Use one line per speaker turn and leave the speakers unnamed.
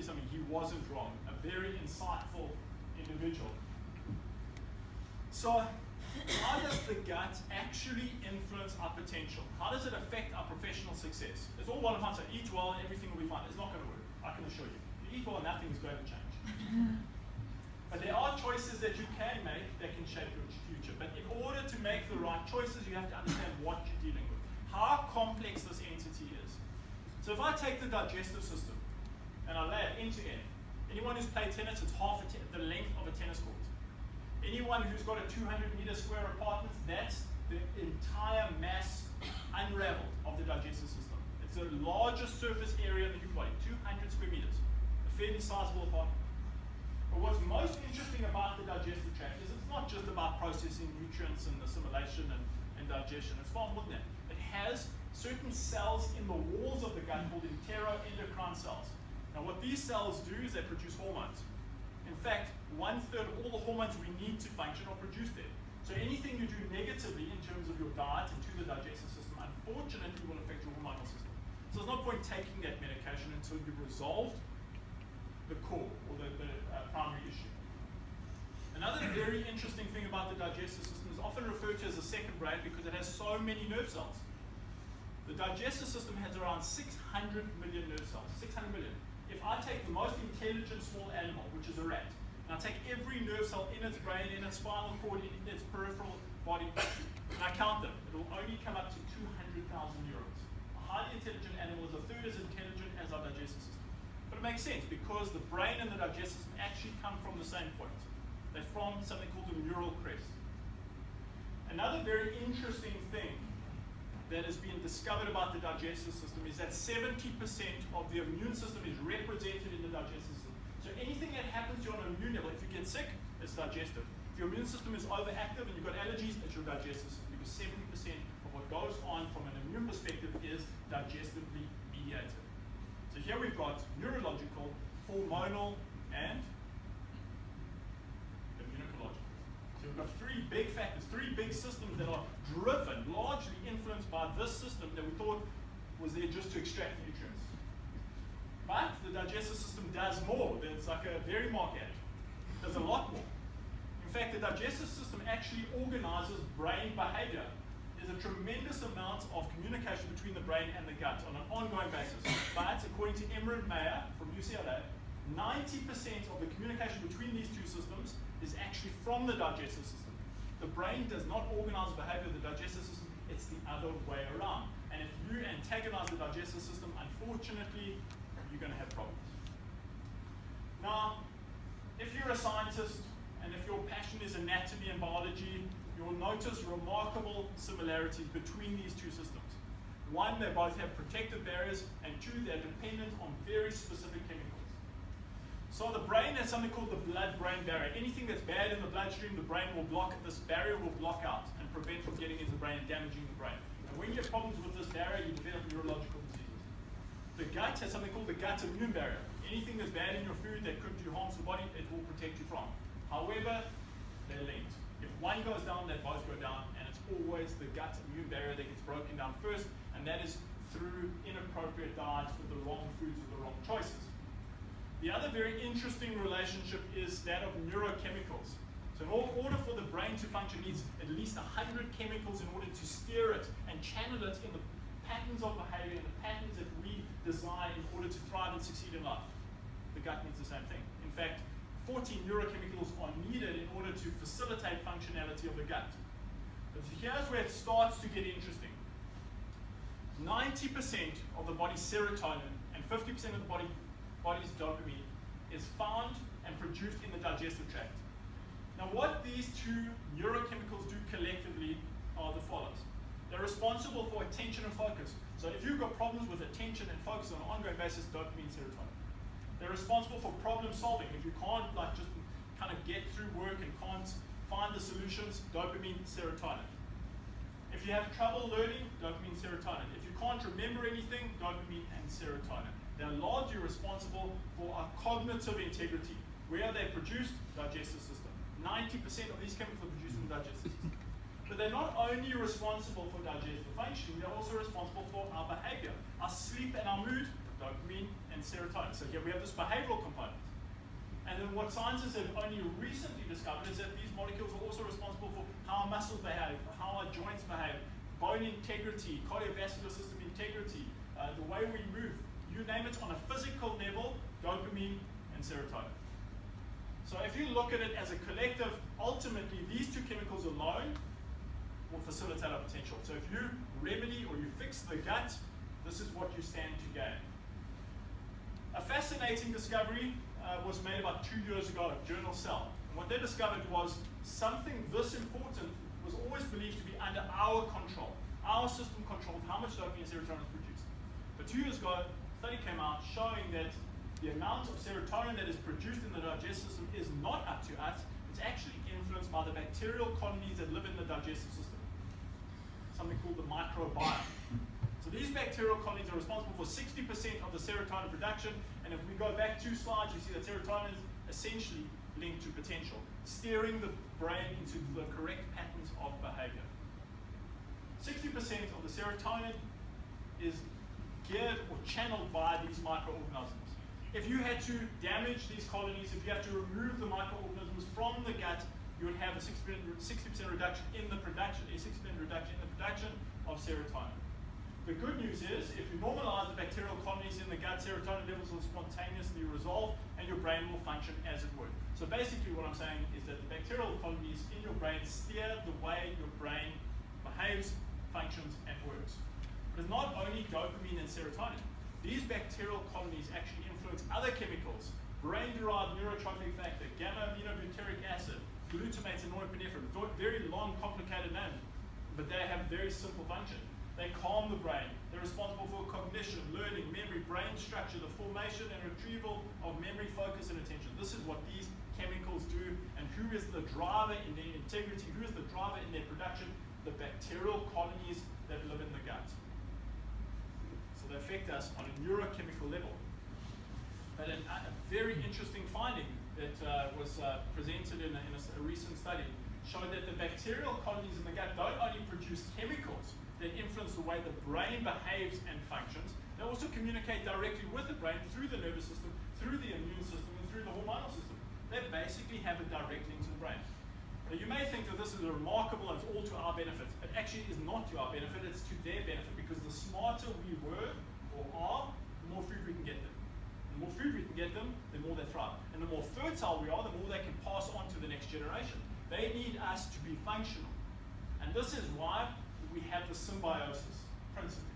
something, he wasn't wrong. A very insightful individual. So, how does the gut actually influence our potential? How does it affect our professional success? It's all well and fine, so eat well and everything will be fine. It's not going to work, I can assure you. If you eat well, nothing is going to change. But there are choices that you can make that can shape your future. But in order to make the right choices, you have to understand what you're dealing with, how complex this entity is. So if I take the digestive system and I lay it end to end, anyone who's played tennis, it's half the length of a tennis court. Anyone who's got a 200-meter square apartment, that's the entire mass unraveled of the digestive system. It's the largest surface area in the human body, 200 square meters, a fairly sizable apartment. But what's most interesting about the digestive tract is it's not just about processing nutrients and assimilation and digestion. It's far more than that. It has certain cells in the walls of the gut called enteroendocrine cells. Now what these cells do is they produce hormones. In fact, 1/3 of all the hormones we need to function are produced there. So anything you do negatively in terms of your diet and to the digestive system, unfortunately will affect your hormonal system. So there's no point taking that medication until you've resolved the core or the primary issue. Another very interesting thing about the digestive system is often referred to as the second brain because it has so many nerve cells. The digestive system has around 600 million nerve cells, 600 million. If I take the most intelligent small animal, which is a rat, and I take every nerve cell in its brain, in its spinal cord, in its peripheral body, and I count them, it will only come up to 200,000 neurons. A highly intelligent animal is a third as intelligent as our digestive system. But it makes sense because the brain and the digestive system actually come from the same point. They're from something called the neural crest. Another very interesting thing that has been discovered about the digestive system is that 70% of the immune system is represented in the digestive system. So anything that happens to you on an immune level, if you get sick, it's digestive. If your immune system is overactive and you've got allergies, it's your digestive system. Because 70% of what goes on from an immune perspective is digestively mediated. So here we've got neurological, hormonal, and immunological. So we've got three big factors, three big systems that are driven, largely influenced by this system that we thought was there just to extract nutrients. But the digestive system does more. It's like a very marked ad. It does a lot more. In fact, the digestive system actually organizes brain behavior. There's a tremendous amount of communication between the brain and the gut on an ongoing basis. But according to Emmer and Mayer from UCLA, 90% of the communication between these two systems is actually from the digestive system. The brain does not organize behavior of the digestive system, it's the other way around. And if you antagonize the digestive system, unfortunately, you're going to have problems. Now, if you're a scientist, and if your passion is anatomy and biology, you'll notice remarkable similarities between these two systems. One, they both have protective barriers, and two, they're dependent on very specific chemicals. So the brain has something called the blood-brain barrier. Anything that's bad in the bloodstream, the brain will block, this barrier will block out and prevent from getting into the brain and damaging the brain. And when you have problems with this barrier, you develop neurological diseases. The gut has something called the gut immune barrier. Anything that's bad in your food that could do harm to the body, it will protect you from. However, they're linked. If one goes down, they both go down, and it's always the gut immune barrier that gets broken down first, and that is through inappropriate diets with the wrong foods with the wrong choices. The other very interesting relationship is that of neurochemicals. So in order for the brain to function, it needs at least 100 chemicals in order to steer it and channel it in the patterns of behavior and the patterns that we design in order to thrive and succeed in life. The gut needs the same thing. In fact, 40 neurochemicals are needed in order to facilitate functionality of the gut. But here's where it starts to get interesting. 90% of the body's serotonin and 50% of the body's dopamine is found and produced in the digestive tract. Now what these two neurochemicals do collectively are the follows. They're responsible for attention and focus. So if you've got problems with attention and focus on an ongoing basis, dopamine, serotonin. They're responsible for problem solving. If you can't just kind of get through work and can't find the solutions, dopamine, serotonin. If you have trouble learning, dopamine, serotonin. If you can't remember anything, dopamine and serotonin. They're largely responsible for our cognitive integrity. Where are they produced? Digestive system. 90% of these chemicals are produced in the digestive system. But they're not only responsible for digestive function, they're also responsible for our behavior, our sleep and our mood, dopamine and serotonin. So here we have this behavioral component. And then what scientists have only recently discovered is that these molecules are also responsible for how our muscles behave, how our joints behave, bone integrity, cardiovascular system integrity, the way we move, you name it, on a physical level, dopamine and serotonin. So if you look at it as a collective, ultimately these two chemicals alone will facilitate our potential. So if you remedy or you fix the gut, this is what you stand to gain. A fascinating discovery was made about 2 years ago at Journal Cell. And what they discovered was something this important was always believed to be under our control. Our system controlled how much dopamine and serotonin is produced. But 2 years ago, a study came out showing that the amount of serotonin that is produced in the digestive system is not up to us. It's actually influenced by the bacterial colonies that live in the digestive system, something called the microbiome. So these bacterial colonies are responsible for 60% of the serotonin production, and if we go back 2 slides, you see that serotonin is essentially linked to potential, steering the brain into the correct patterns of behavior. 60% of the serotonin is geared or channeled by these microorganisms. If you had to damage these colonies, if you had to remove the microorganisms from the gut, you would have a 60% reduction in the production, of serotonin. The good news is, if you normalize the bacterial colonies in the gut, serotonin levels will spontaneously resolve and your brain will function as it would. So basically what I'm saying is that the bacterial colonies in your brain steer the way your brain behaves, functions, and works. But it's not only dopamine and serotonin. These bacterial colonies actually influence other chemicals, brain-derived neurotrophic factor, gamma-aminobutyric acid, glutamates, and norepinephrine. Very long, complicated names, but they have very simple function. They calm the brain. They're responsible for cognition, learning, memory, brain structure, the formation and retrieval of memory, focus, and attention. This is what these chemicals do, and who is the driver in their integrity, who is the driver in their production? The bacterial colonies that live in the gut. So they affect us on a neurochemical level. But a very interesting finding that was presented in a recent study showed that the bacterial colonies in the gut don't only produce chemicals that influence the way the brain behaves and functions, they also communicate directly with the brain through the nervous system, through the immune system, and through the hormonal system. They basically have a direct link to the brain. Now you may think that this is remarkable and it's all to our benefit. It actually is not to our benefit, it's to their benefit, because the smarter we were or are, the more food we can get them. The more food we can get them, the more they thrive. And the more fertile we are, the more they can pass on to the next generation. They need us to be functional. And this is why we have the symbiosis principle.